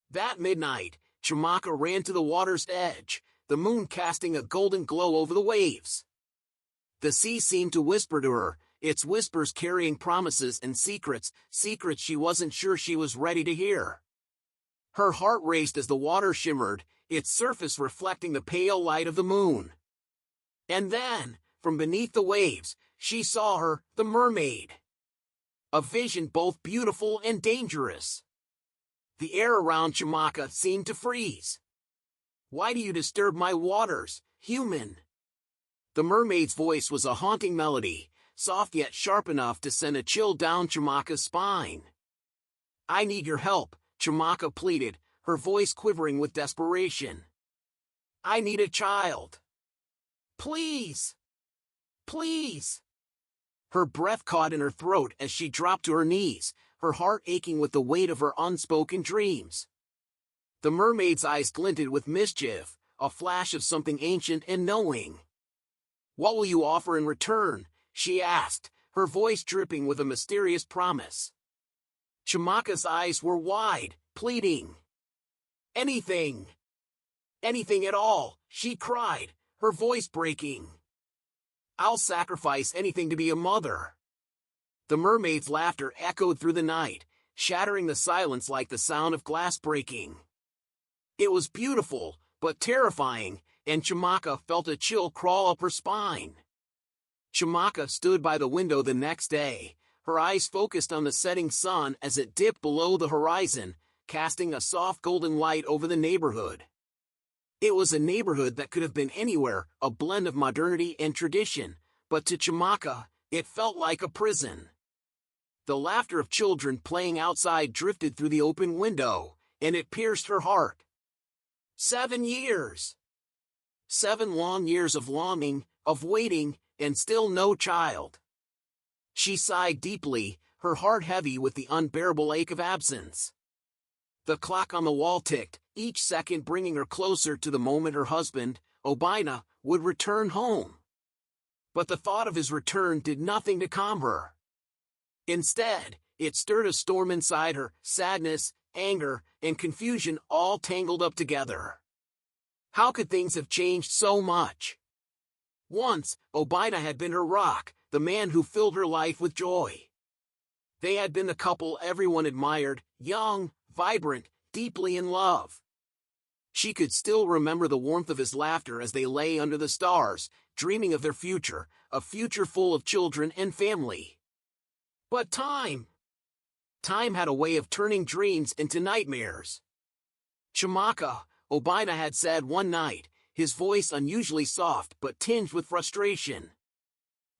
That midnight, Chimaka ran to the water's edge, the moon casting a golden glow over the waves. The sea seemed to whisper to her, its whispers carrying promises and secrets she wasn't sure she was ready to hear. Her heart raced as the water shimmered, its surface reflecting the pale light of the moon. And then, from beneath the waves, she saw her, the mermaid. A vision both beautiful and dangerous. The air around Chimaka seemed to freeze. "Why do you disturb my waters, human?" The mermaid's voice was a haunting melody, soft yet sharp enough to send a chill down Chimaka's spine. "I need your help," Chimaka pleaded, her voice quivering with desperation. "I need a child. Please! Please!" Her breath caught in her throat as she dropped to her knees, her heart aching with the weight of her unspoken dreams. The mermaid's eyes glinted with mischief, a flash of something ancient and knowing. "What will you offer in return?" she asked, her voice dripping with a mysterious promise. Chimaka's eyes were wide, pleading. "Anything! Anything at all," she cried, her voice breaking. "I'll sacrifice anything to be a mother." The mermaid's laughter echoed through the night, shattering the silence like the sound of glass breaking. It was beautiful, but terrifying, and Chimaka felt a chill crawl up her spine. Chimaka stood by the window the next day, her eyes focused on the setting sun as it dipped below the horizon, casting a soft golden light over the neighborhood. It was a neighborhood that could have been anywhere, a blend of modernity and tradition, but to Chimaka, it felt like a prison. The laughter of children playing outside drifted through the open window, and it pierced her heart. 7 years! 7 long years of longing, of waiting, and still no child. She sighed deeply, her heart heavy with the unbearable ache of absence. The clock on the wall ticked, each second bringing her closer to the moment her husband, Obina, would return home. But the thought of his return did nothing to calm her. Instead, it stirred a storm inside her, sadness, anger, and confusion all tangled up together. How could things have changed so much? Once, Obina had been her rock, the man who filled her life with joy. They had been the couple everyone admired, young, vibrant, deeply in love. She could still remember the warmth of his laughter as they lay under the stars, dreaming of their future, a future full of children and family. But time had a way of turning dreams into nightmares. "Chimaka," Obina had said one night, his voice unusually soft but tinged with frustration.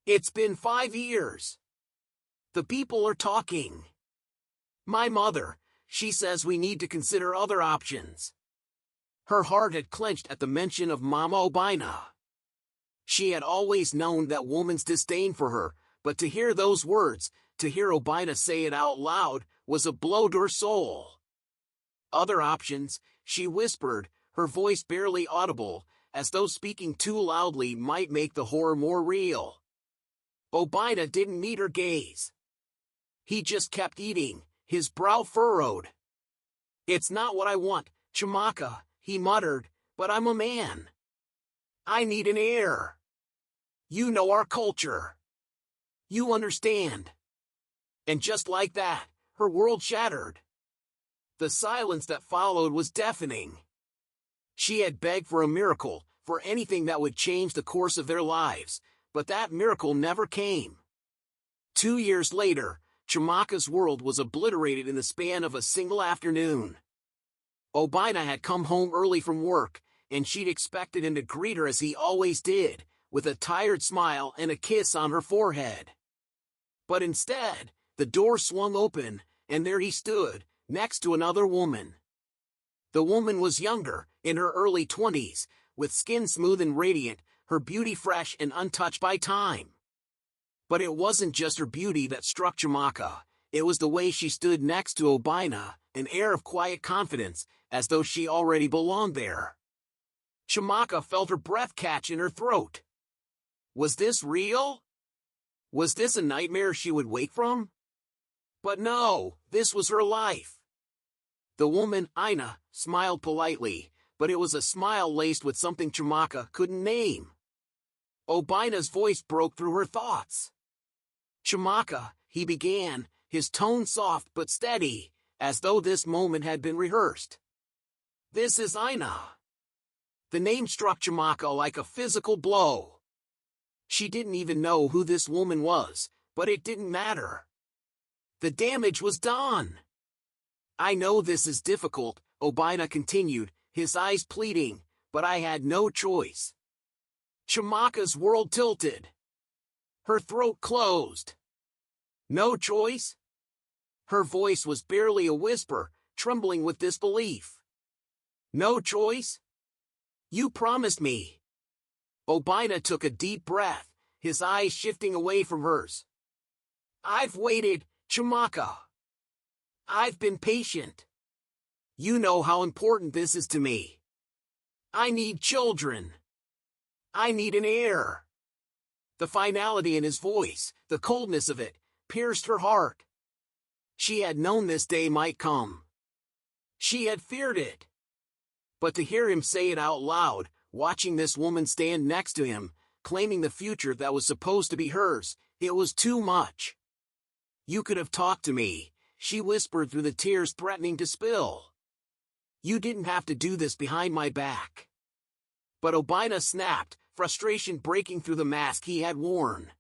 "It's been 5 years. The people are talking. My mother, she says we need to consider other options." Her heart had clenched at the mention of Mama Obina. She had always known that woman's disdain for her, but to hear those words, to hear Obina say it out loud, was a blow to her soul. "Other options," she whispered, her voice barely audible, as though speaking too loudly might make the horror more real. Obina didn't meet her gaze. He just kept eating, his brow furrowed. "It's not what I want, Chimaka," he muttered, "but I'm a man. I need an heir. You know our culture. You understand." And just like that, her world shattered. The silence that followed was deafening. She had begged for a miracle, for anything that would change the course of their lives, but that miracle never came. 2 years later, Chimaka's world was obliterated in the span of a single afternoon. Obina had come home early from work, and she'd expected him to greet her as he always did, with a tired smile and a kiss on her forehead. But instead, the door swung open, and there he stood, next to another woman. The woman was younger, in her early 20s, with skin smooth and radiant, her beauty fresh and untouched by time. But it wasn't just her beauty that struck Chimaka, it was the way she stood next to Obina, an air of quiet confidence, as though she already belonged there. Chimaka felt her breath catch in her throat. Was this real? Was this a nightmare she would wake from? But no, this was her life. The woman, Ina, smiled politely, but it was a smile laced with something Chumaka couldn't name. Obina's voice broke through her thoughts. "Chumaka," he began, his tone soft but steady, as though this moment had been rehearsed. "This is Ina." The name struck Chumaka like a physical blow. She didn't even know who this woman was, but it didn't matter. The damage was done. "I know this is difficult," Obina continued, his eyes pleading, "but I had no choice." Chumaka's world tilted. Her throat closed. "No choice?" Her voice was barely a whisper, trembling with disbelief. "No choice? You promised me." Obina took a deep breath, his eyes shifting away from hers. "I've waited, Chumaka. I've been patient. You know how important this is to me. I need children. I need an heir." The finality in his voice, the coldness of it, pierced her heart. She had known this day might come. She had feared it. But to hear him say it out loud, watching this woman stand next to him, claiming the future that was supposed to be hers, it was too much. "You could have talked to me," she whispered through the tears threatening to spill. "You didn't have to do this behind my back." But Obina snapped, frustration breaking through the mask he had worn.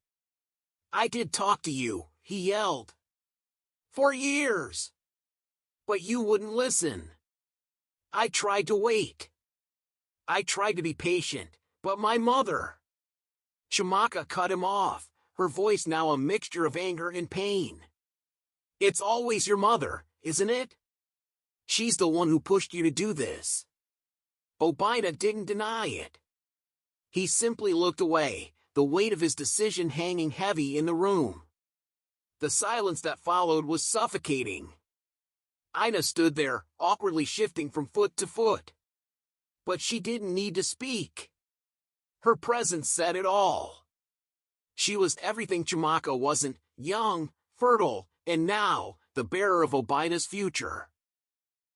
"I did talk to you," he yelled. "For years. But you wouldn't listen. I tried to wait. I tried to be patient, but my mother." Chumaka cut him off, her voice now a mixture of anger and pain. "It's always your mother, isn't it? She's the one who pushed you to do this." Obina didn't deny it. He simply looked away, the weight of his decision hanging heavy in the room. The silence that followed was suffocating. Ina stood there, awkwardly shifting from foot to foot. But she didn't need to speak. Her presence said it all. She was everything Chumaka wasn't: young, fertile, and now, the bearer of Obina's future.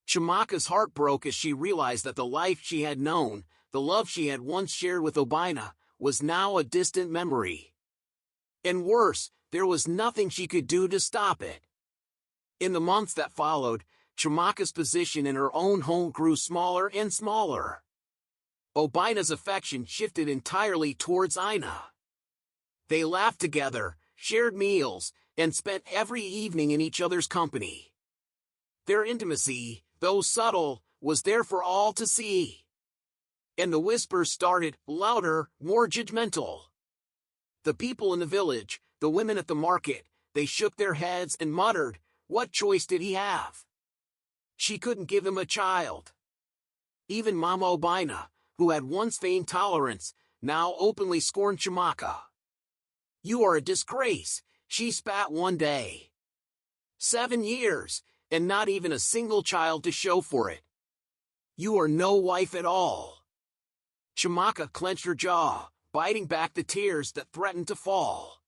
Chumaka's heart broke as she realized that the life she had known, the love she had once shared with Obina, was now a distant memory. And worse, there was nothing she could do to stop it. In the months that followed, Chumaka's position in her own home grew smaller and smaller. Obina's affection shifted entirely towards Ina. They laughed together, shared meals, and spent every evening in each other's company. Their intimacy, though subtle, was there for all to see. And the whispers started, louder, more judgmental. The people in the village, the women at the market, they shook their heads and muttered, "What choice did he have? She couldn't give him a child." Even Mama Obina, who had once feigned tolerance, now openly scorned Chumaka. "You are a disgrace," she spat one day. 7 years, and not even a single child to show for it. "You are no wife at all." Chumaka clenched her jaw, biting back the tears that threatened to fall.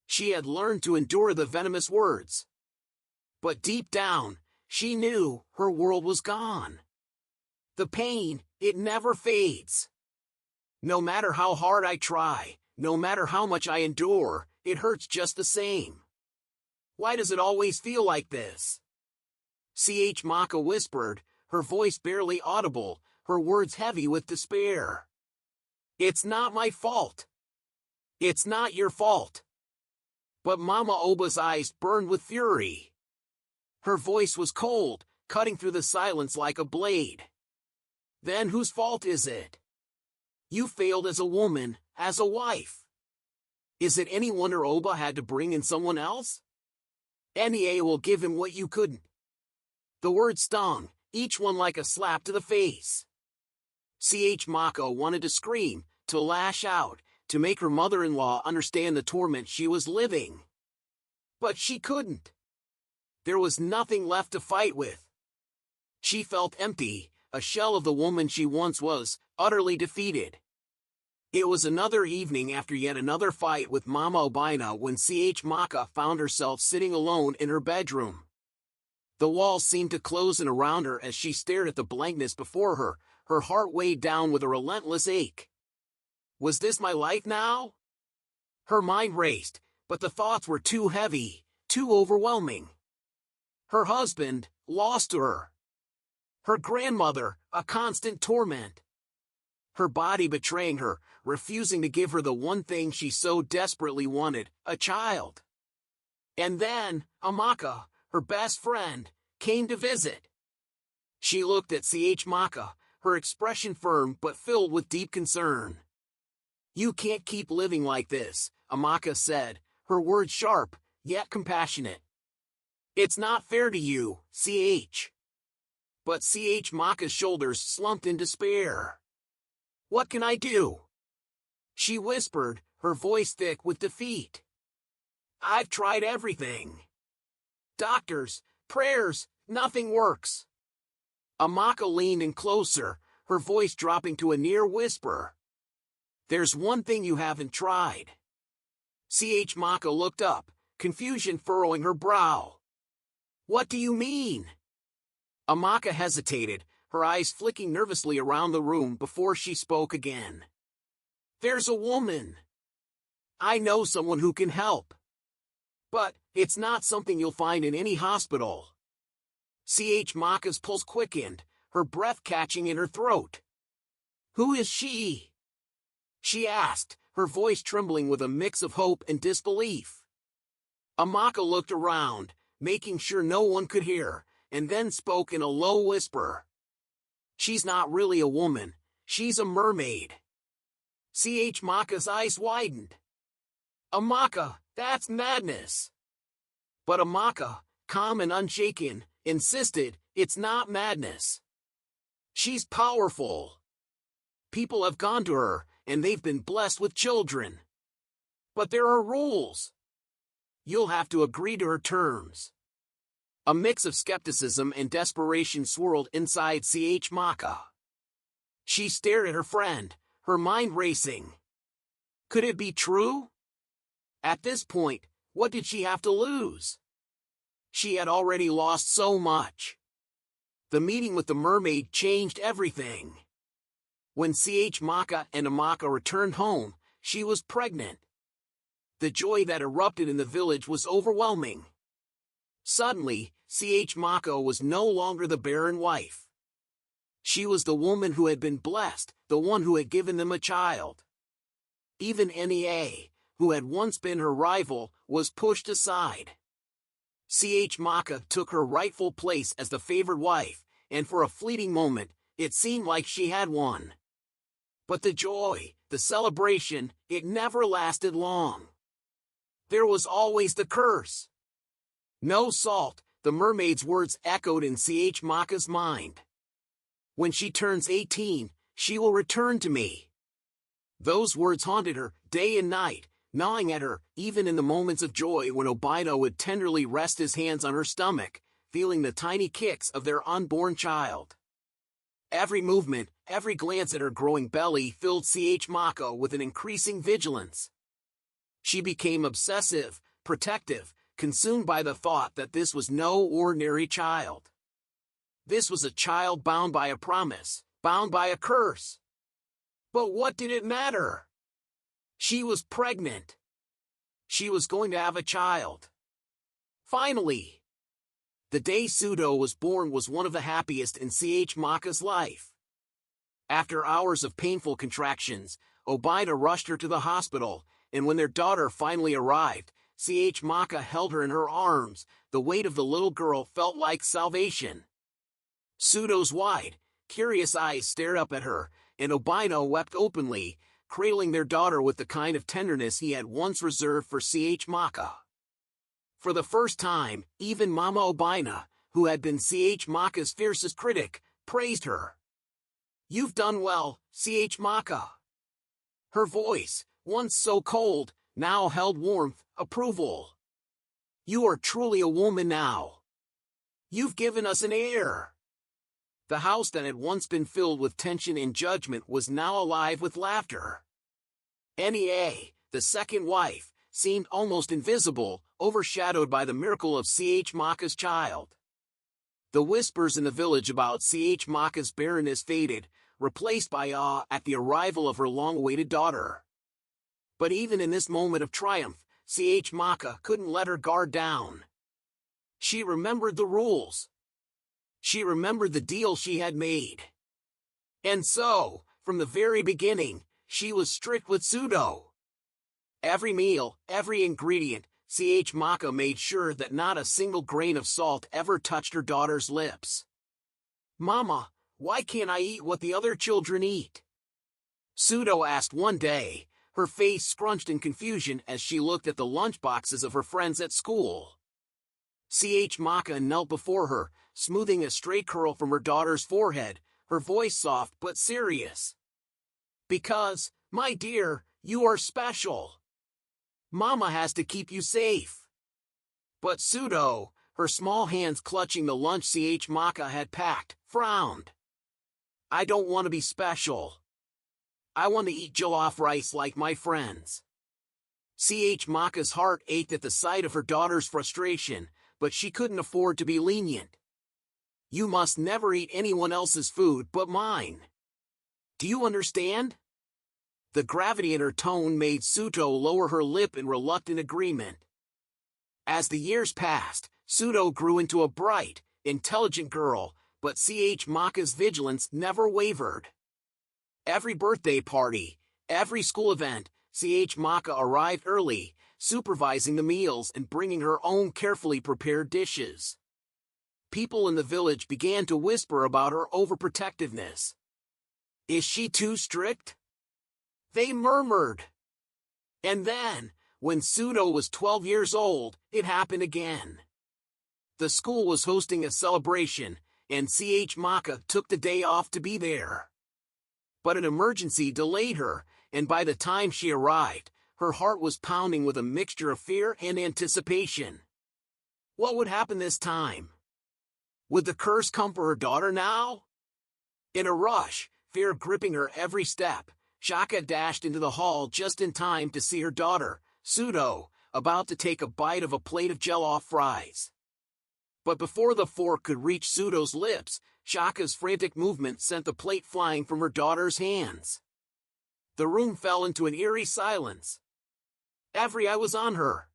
She had learned to endure the venomous words. But deep down, she knew her world was gone. The pain, it never fades. "No matter how hard I try, no matter how much I endure, it hurts just the same. Why does it always feel like this?" Chumaka whispered, her voice barely audible, her words heavy with despair. "It's not my fault. It's not your fault." But Mama Oba's eyes burned with fury. Her voice was cold, cutting through the silence like a blade. "Then whose fault is it? You failed as a woman, as a wife. Is it any wonder Oba had to bring in someone else? NEA will give him what you couldn't." The words stung, each one like a slap to the face. Mako wanted to scream, to lash out, to make her mother-in-law understand the torment she was living. But she couldn't. There was nothing left to fight with. She felt empty, a shell of the woman she once was, utterly defeated. It was another evening after yet another fight with Mama Obina when Maka found herself sitting alone in her bedroom. The walls seemed to close in around her as she stared at the blankness before her, her heart weighed down with a relentless ache. Was this my life now? Her mind raced, but the thoughts were too heavy, too overwhelming. Her husband, lost to her. Her grandmother, a constant torment. Her body betraying her, refusing to give her the one thing she so desperately wanted, a child. And then, Amaka, her best friend, came to visit. She looked at Maka, her expression firm but filled with deep concern. "You can't keep living like this," Amaka said, her words sharp, yet compassionate. "It's not fair to you, Ch." But Maka's shoulders slumped in despair. "What can I do?" she whispered, her voice thick with defeat. "I've tried everything. Doctors, prayers, nothing works." Amaka leaned in closer, her voice dropping to a near whisper. "There's one thing you haven't tried." Maka looked up, confusion furrowing her brow. "What do you mean?" Amaka hesitated, her eyes flicking nervously around the room before she spoke again. "There's a woman. I know someone who can help. But it's not something you'll find in any hospital." Maka's pulse quickened, her breath catching in her throat. "Who is she?" she asked, her voice trembling with a mix of hope and disbelief. Amaka looked around, making sure no one could hear, and then spoke in a low whisper. "She's not really a woman, she's a mermaid." Maka's eyes widened. "Amaka, that's madness." But Amaka, calm and unshaken, insisted, "It's not madness. She's powerful. People have gone to her, and they've been blessed with children. But there are rules. You'll have to agree to her terms." A mix of skepticism and desperation swirled inside Maka. She stared at her friend, her mind racing. Could it be true? At this point, what did she have to lose? She had already lost so much. The meeting with the mermaid changed everything. When Maka and Amaka returned home, she was pregnant. The joy that erupted in the village was overwhelming. Suddenly, Maka was no longer the barren wife. She was the woman who had been blessed, the one who had given them a child. Even Nea, who had once been her rival, was pushed aside. Maka took her rightful place as the favored wife, and for a fleeting moment, it seemed like she had won. But the joy, the celebration, it never lasted long. There was always the curse. "No salt," the mermaid's words echoed in Maka's mind. "When she turns 18, she will return to me." Those words haunted her, day and night, gnawing at her, even in the moments of joy when Obina would tenderly rest his hands on her stomach, feeling the tiny kicks of their unborn child. Every movement, every glance at her growing belly filled Maka with an increasing vigilance. She became obsessive, protective, consumed by the thought that this was no ordinary child. This was a child bound by a promise, bound by a curse. But what did it matter? She was pregnant. She was going to have a child. Finally. The day Pseudo was born was one of the happiest in Maka's life. After hours of painful contractions, Obina rushed her to the hospital, and when their daughter finally arrived, Maka held her in her arms. The weight of the little girl felt like salvation. Pseudo's wide, curious eyes stared up at her, and Obina wept openly, cradling their daughter with the kind of tenderness he had once reserved for Maka. For the first time, even Mama Obina, who had been Maka's fiercest critic, praised her. "You've done well, Maka." Her voice, once so cold, now held warmth, approval. "You are truly a woman now. You've given us an heir." The house that had once been filled with tension and judgment was now alive with laughter. Nea, the second wife, seemed almost invisible, overshadowed by the miracle of Maka's child. The whispers in the village about Ch Maka's barrenness faded, replaced by awe at the arrival of her long-awaited daughter. But even in this moment of triumph, Ch Maka couldn't let her guard down. She remembered the rules. She remembered the deal she had made. And so, from the very beginning, she was strict with Pseudo. Every meal, every ingredient, Ch Maka made sure that not a single grain of salt ever touched her daughter's lips. "Mama, why can't I eat what the other children eat?" Pseudo asked one day, her face scrunched in confusion as she looked at the lunchboxes of her friends at school. Ch Maka knelt before her, smoothing a stray curl from her daughter's forehead, her voice soft but serious. "Because, my dear, you are special. Mama has to keep you safe." But Pseudo, her small hands clutching the lunch Ch Maka had packed, frowned. "I don't want to be special. I want to eat jollof rice like my friends." Ch Maka's heart ached at the sight of her daughter's frustration, but she couldn't afford to be lenient. "You must never eat anyone else's food but mine. Do you understand?" The gravity in her tone made Pseudo lower her lip in reluctant agreement. As the years passed, Pseudo grew into a bright, intelligent girl, but Ch Maka's vigilance never wavered. Every birthday party, every school event, Ch Maka arrived early, supervising the meals and bringing her own carefully prepared dishes. People in the village began to whisper about her overprotectiveness. "Is she too strict?" they murmured. And then, when Pseudo was 12 years old, it happened again. The school was hosting a celebration, and Ch Maka took the day off to be there. But an emergency delayed her, and by the time she arrived, her heart was pounding with a mixture of fear and anticipation. What would happen this time? Would the curse come for her daughter now? In a rush, fear gripping her every step, Shaka dashed into the hall just in time to see her daughter, Pseudo, about to take a bite of a plate of jollof fries. But before the fork could reach Pseudo's lips, Shaka's frantic movement sent the plate flying from her daughter's hands. The room fell into an eerie silence. Every eye was on her.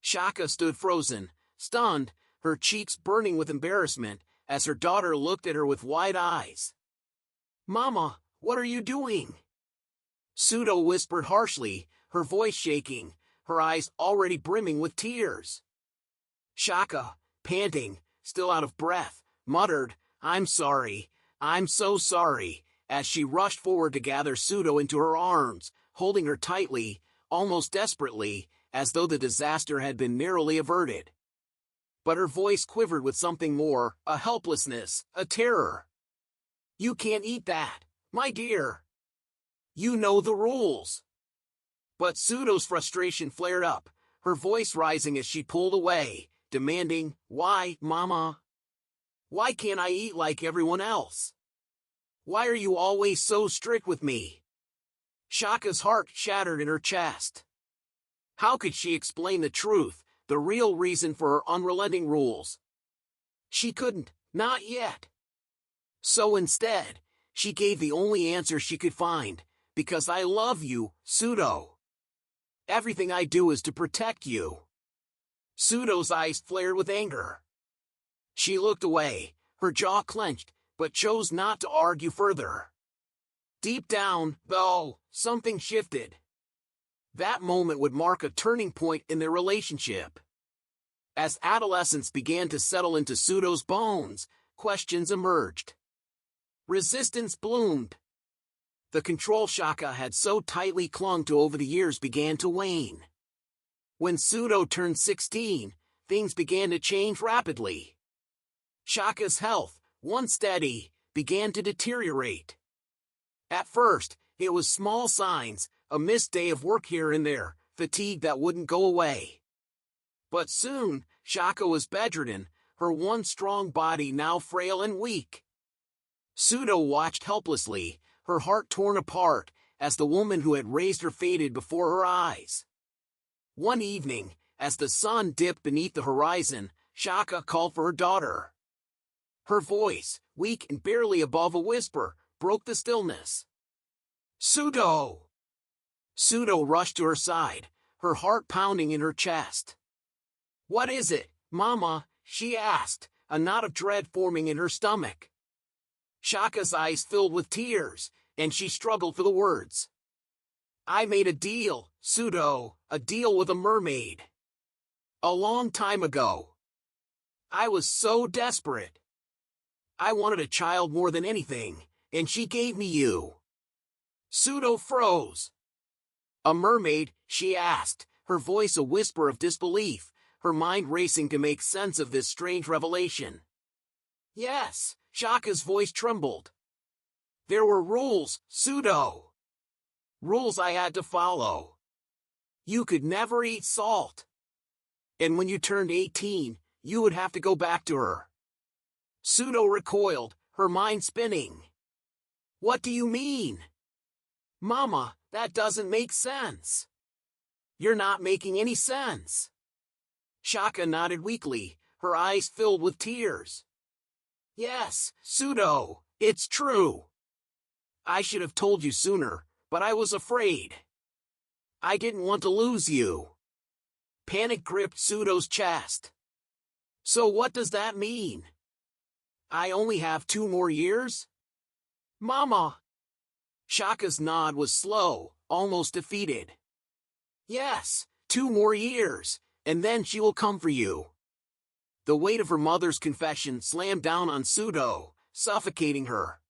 Shaka stood frozen, stunned, her cheeks burning with embarrassment, as her daughter looked at her with wide eyes. "Mama, what are you doing?" Pseudo whispered harshly, her voice shaking, her eyes already brimming with tears. Shaka, panting, still out of breath, muttered, "I'm sorry, I'm so sorry," as she rushed forward to gather Pseudo into her arms, holding her tightly, almost desperately, as though the disaster had been narrowly averted. But her voice quivered with something more, a helplessness, a terror. "You can't eat that, my dear. You know the rules." But Pseudo's frustration flared up, her voice rising as she pulled away, demanding, "Why, Mama? Why can't I eat like everyone else? Why are you always so strict with me?" Shaka's heart shattered in her chest. How could she explain the truth, the real reason for her unrelenting rules? She couldn't, not yet. So instead, she gave the only answer she could find, "Because I love you, Pseudo. Everything I do is to protect you." Pseudo's eyes flared with anger. She looked away, her jaw clenched, but chose not to argue further. Deep down, though, something shifted. That moment would mark a turning point in their relationship. As adolescence began to settle into Pseudo's bones, questions emerged. Resistance bloomed. The control Shaka had so tightly clung to over the years began to wane. When Pseudo turned 16, things began to change rapidly. Shaka's health, once steady, began to deteriorate. At first, it was small signs, a missed day of work here and there, fatigue that wouldn't go away. But soon, Shaka was bedridden, her once strong body now frail and weak. Pseudo watched helplessly, her heart torn apart, as the woman who had raised her faded before her eyes. One evening, as the sun dipped beneath the horizon, Shaka called for her daughter. Her voice, weak and barely above a whisper, broke the stillness. Pseudo! Pseudo rushed to her side, her heart pounding in her chest. What is it, Mama? She asked, a knot of dread forming in her stomach. Shaka's eyes filled with tears, and she struggled for the words. I made a deal, Pseudo, a deal with a mermaid. A long time ago. I was so desperate. I wanted a child more than anything, and she gave me you. Pseudo froze. A mermaid? She asked, her voice a whisper of disbelief, her mind racing to make sense of this strange revelation. Yes, Shaka's voice trembled. There were rules, Pseudo. Rules I had to follow. You could never eat salt. And when you turned 18, you would have to go back to her. Pseudo recoiled, her mind spinning. What do you mean? Mama, that doesn't make sense. You're not making any sense. Shaka nodded weakly, her eyes filled with tears. Yes, Pseudo, it's true. I should have told you sooner, but I was afraid. I didn't want to lose you. Panic gripped Pseudo's chest. So what does that mean? I only have 2 more years? Mama! Shaka's nod was slow, almost defeated. Yes, 2 more years, and then she will come for you. The weight of her mother's confession slammed down on Pseudo, suffocating her.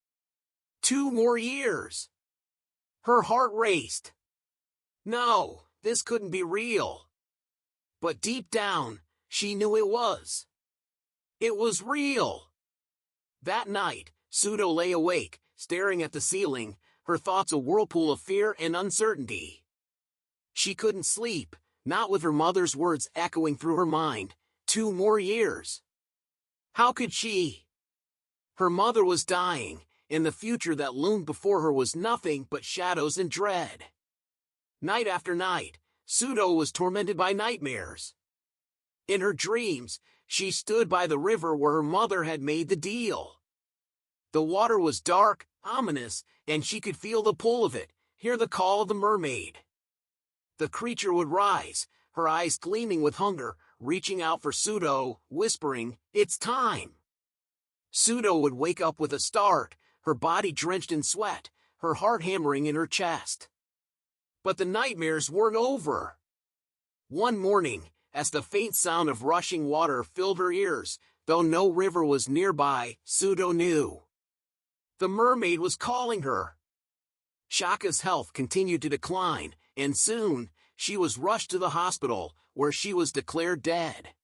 2 more years! Her heart raced. No, this couldn't be real. But deep down, she knew it was. It was real. That night, Pseudo lay awake, staring at the ceiling, her thoughts a whirlpool of fear and uncertainty. She couldn't sleep, not with her mother's words echoing through her mind. 2 more years. How could she? Her mother was dying, and the future that loomed before her was nothing but shadows and dread. Night after night, Pseudo was tormented by nightmares. In her dreams, she stood by the river where her mother had made the deal. The water was dark, ominous, and she could feel the pull of it, hear the call of the mermaid. The creature would rise, her eyes gleaming with hunger, reaching out for Pseudo, whispering, "It's time." Pseudo would wake up with a start, her body drenched in sweat, her heart hammering in her chest. But the nightmares weren't over. One morning, as the faint sound of rushing water filled her ears, though no river was nearby, Pseudo knew. The mermaid was calling her. Shaka's health continued to decline, and soon, she was rushed to the hospital, where she was declared dead.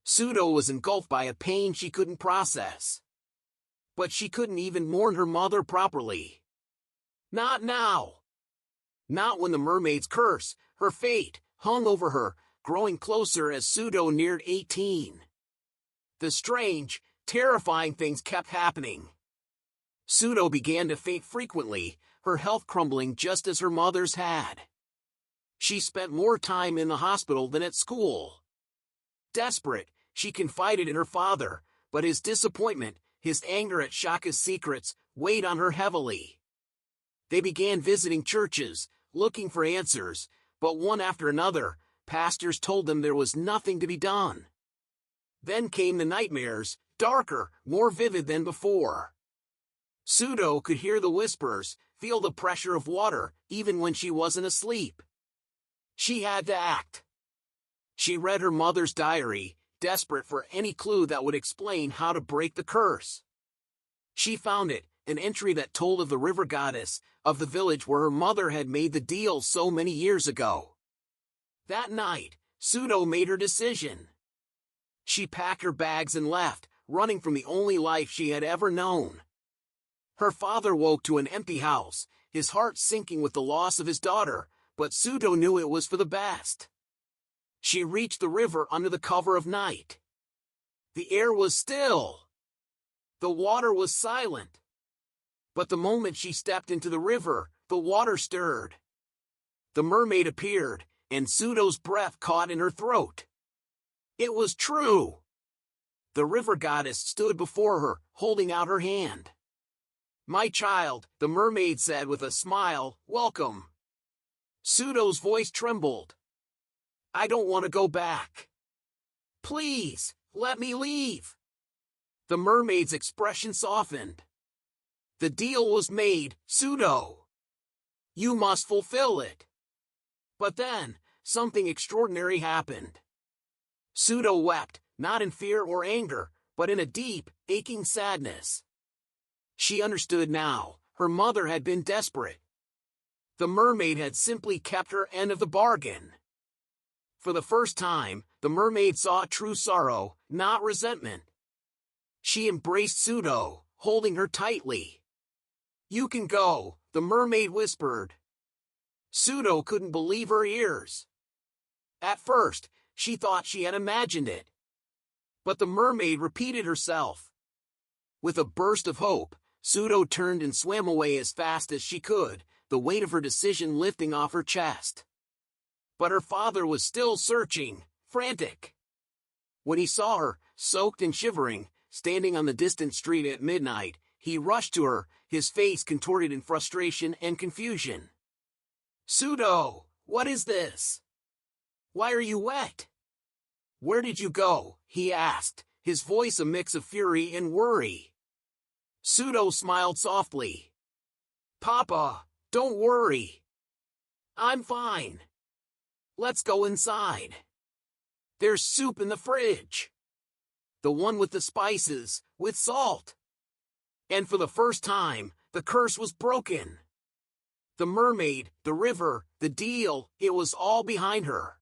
Pseudo was engulfed by a pain she couldn't process. But she couldn't even mourn her mother properly. Not now. Not when the mermaid's curse, her fate, hung over her, growing closer as Pseudo neared 18. The strange, terrifying things kept happening. Pseudo began to faint frequently, her health crumbling just as her mother's had. She spent more time in the hospital than at school. Desperate, she confided in her father, but his disappointment, his anger at Shaka's secrets, weighed on her heavily. They began visiting churches, looking for answers, but one after another, pastors told them there was nothing to be done. Then came the nightmares, darker, more vivid than before. Pseudo could hear the whispers, feel the pressure of water, even when she wasn't asleep. She had to act. She read her mother's diary, desperate for any clue that would explain how to break the curse. She found it, an entry that told of the river goddess, of the village where her mother had made the deal so many years ago. That night, Pseudo made her decision. She packed her bags and left, running from the only life she had ever known. Her father woke to an empty house, his heart sinking with the loss of his daughter, but Pseudo knew it was for the best. She reached the river under the cover of night. The air was still. The water was silent. But the moment she stepped into the river, the water stirred. The mermaid appeared, and Pseudo's breath caught in her throat. It was true. The river goddess stood before her, holding out her hand. "My child," the mermaid said with a smile, "welcome." Pseudo's voice trembled. "I don't want to go back. Please, let me leave." The mermaid's expression softened. "The deal was made, Pseudo. You must fulfill it." But then, something extraordinary happened. Pseudo wept, not in fear or anger, but in a deep, aching sadness. She understood now. Her mother had been desperate. The mermaid had simply kept her end of the bargain. For the first time, the mermaid saw true sorrow, not resentment. She embraced Pseudo, holding her tightly. "You can go," the mermaid whispered. Pseudo couldn't believe her ears. At first, she thought she had imagined it. But the mermaid repeated herself. With a burst of hope, Pseudo turned and swam away as fast as she could, the weight of her decision lifting off her chest. But her father was still searching, frantic. When he saw her, soaked and shivering, standing on the distant street at midnight, he rushed to her, his face contorted in frustration and confusion. "Pseudo, what is this? Why are you wet? Where did you go?" he asked, his voice a mix of fury and worry. Pseudo smiled softly. "Papa, don't worry. I'm fine. Let's go inside. There's soup in the fridge. The one with the spices, with salt." And for the first time, the curse was broken. The mermaid, the river, the deal, it was all behind her.